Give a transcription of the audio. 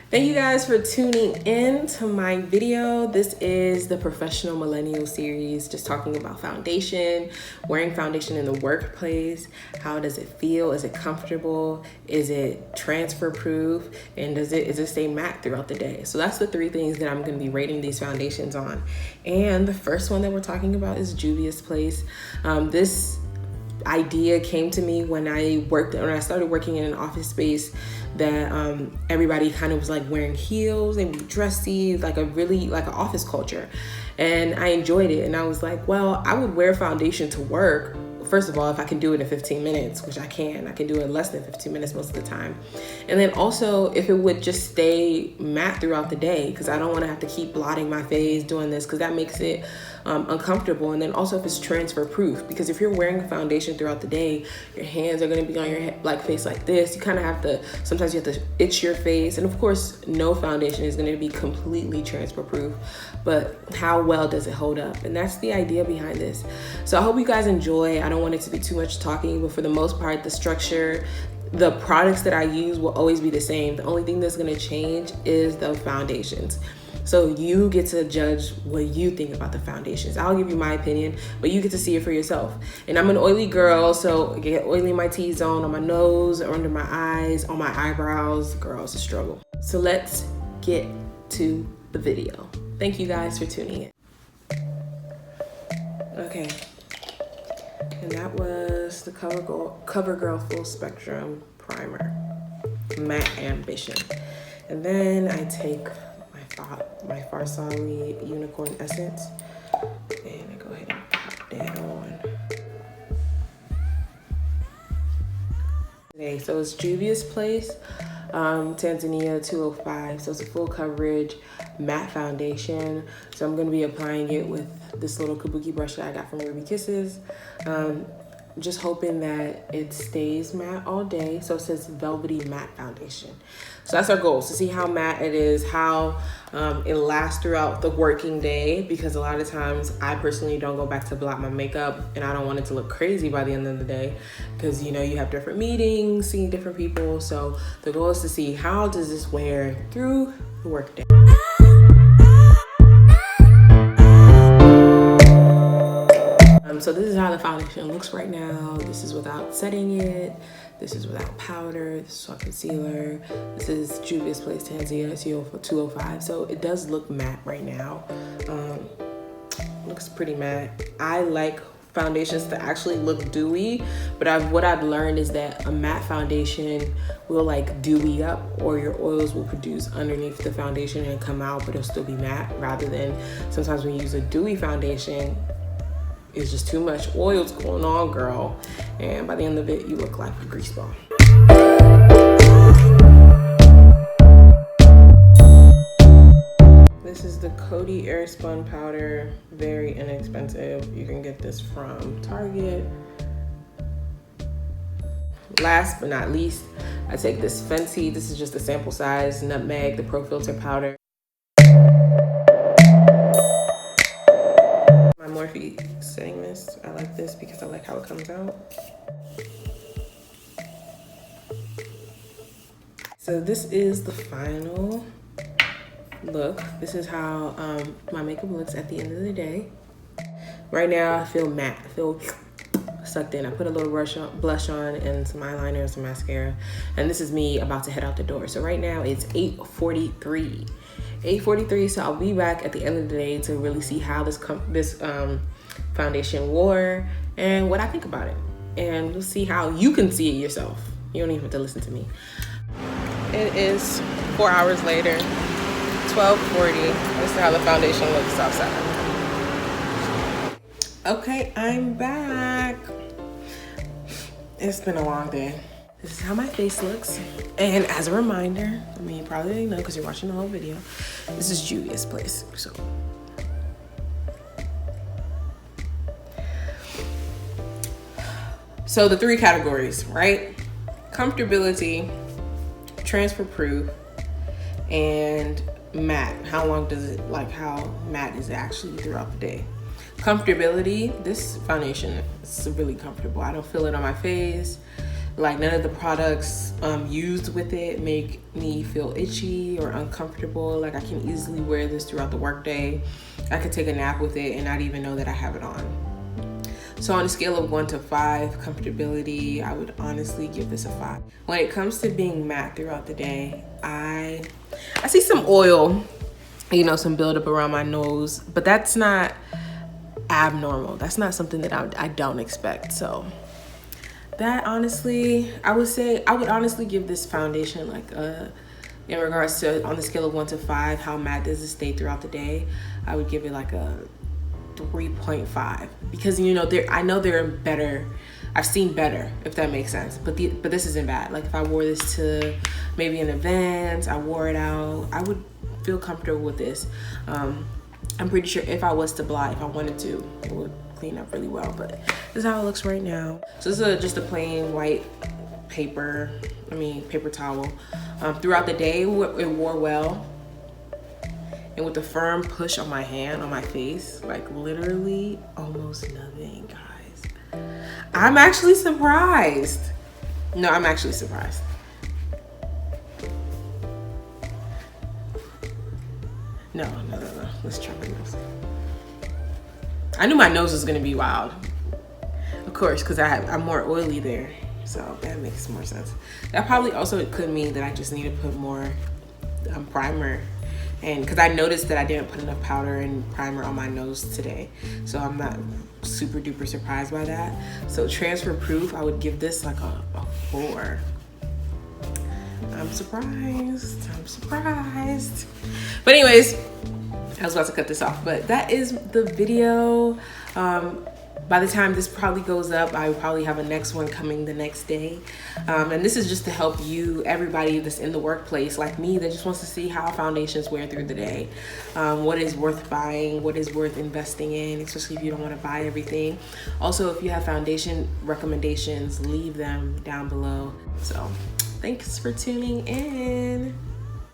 Thank you guys for tuning in to my video. This is the Professional Millennial series, just talking about foundation, wearing foundation in the workplace. How does it feel? Is it comfortable? Is it transfer proof? And does it stay matte throughout the day? So that's the three things that I'm going to be rating these foundations on. And the first one that we're talking about is Juvia's Place. This idea came to me when I started working in an office space that everybody kind of was like wearing heels and be dressy, like an office culture. And I enjoyed it. And I was like, well, I would wear foundation to work. First of all, if I can do it in 15 minutes, which I can do it in less than 15 minutes most of the time. And then also if it would just stay matte throughout the day, because I don't want to have to keep blotting my face doing this, because that makes it uncomfortable. And then also if it's transfer proof, because if you're wearing a foundation throughout the day, your hands are going to be on your face like this. You kind of have to, sometimes you have to itch your face. And of course, no foundation is going to be completely transfer proof, but how well does it hold up? And that's the idea behind this. So I hope you guys enjoy. I don't want it to be too much talking, but for the most part, the structure, the products that I use will always be the same. The only thing that's going to change is the foundations. So you get to judge what you think about the foundations. I'll give you my opinion, but you get to see it for yourself. And I'm an oily girl, so I get oily in my T-zone, on my nose, under my eyes, on my eyebrows. Girl, it's a struggle. So let's get to the video. Thank you guys for tuning in. Okay. And that was the CoverGirl Full Spectrum Primer, Matte Ambition. And then I take my Farsali Unicorn Essence, and I go ahead and pop down. Okay, so it's Juvia's Place, Tanzania 205. So it's a full coverage matte foundation. So I'm going to be applying it with this little kabuki brush that I got from Ruby Kisses. Just hoping that it stays matte all day. So it says velvety matte foundation. So that's our goal, to see how matte it is, how it lasts throughout the working day, because a lot of times I personally don't go back to blot my makeup, and I don't want it to look crazy by the end of the day, because you have different meetings, seeing different people. So the goal is to see how does this wear through the workday. So this is how the foundation looks right now. This is without setting it. This is without powder. This is our concealer. This is Juvia's Place Tanzania 205. So it does look matte right now. Looks pretty matte. I like foundations to actually look dewy, but what I've learned is that a matte foundation will like dewy up, or your oils will produce underneath the foundation and come out, but it'll still be matte, rather than sometimes when you use a dewy foundation, it's just too much oils going on, girl. And by the end of it, you look like a grease ball. This is the Coty AirSpun powder. Very inexpensive. You can get this from Target. Last but not least, I take this Fenty. This is just a sample size Nutmeg, the Pro Filter powder. Morphe setting mist. I like this because I like how it comes out. So this is the final look. This is how my makeup looks at the end of the day. Right now I feel matte. I feel sucked in. I put a little blush on and some eyeliner and some mascara. And this is me about to head out the door. So right now it's 8:43. 8:43, so I'll be back at the end of the day to really see how this foundation wore and what I think about it. And we'll see how you can see it yourself. You don't even have to listen to me. It is 4 hours later, 12:40. This is how the foundation looks outside. Okay, I'm back. It's been a long day. This is how my face looks. And as a reminder, I mean, you probably didn't know because you're watching the whole video, this is Juvia's Place. So the three categories, right? Comfortability, transfer proof, and matte. How long does it, how matte is it actually throughout the day? Comfortability, this foundation is really comfortable. I don't feel it on my face. Like none of the products used with it make me feel itchy or uncomfortable. Like I can easily wear this throughout the workday. I could take a nap with it and not even know that I have it on. So on a scale of 1 to 5, comfortability, I would honestly give this a 5. When it comes to being matte throughout the day, I see some oil, you know, some buildup around my nose, but that's not abnormal. That's not something that I don't expect. So that honestly, I would honestly give this foundation like in regards to on the scale of 1 to 5, how matte does it stay throughout the day? I would give it like a 3.5 because, you know, I know there are better. I've seen better, if that makes sense. But this isn't bad. Like if I wore this to maybe an event, I wore it out, I would feel comfortable with this. I'm pretty sure if I was to blot, if I wanted to, it would clean up really well. But this is how it looks right now. So this is just a plain white paper towel. Throughout the day, it wore well. And with the firm push on my hand, on my face, like literally almost nothing, guys. I'm actually surprised. No, I'm actually surprised. No. Let's try my nose. I knew my nose was gonna be wild. Of course, because I'm more oily there. So that makes more sense. That probably also could mean that I just need to put more primer. And because I noticed that I didn't put enough powder and primer on my nose today. So I'm not super duper surprised by that. So transfer proof, I would give this like a 4. I'm surprised. But anyways, I was about to cut this off, but that is the video. By the time this probably goes up, I will probably have a next one coming the next day. And this is just to help you, everybody that's in the workplace like me that just wants to see how foundations wear through the day. What is worth buying, what is worth investing in, especially if you don't want to buy everything. Also, if you have foundation recommendations, leave them down below. So thanks for tuning in.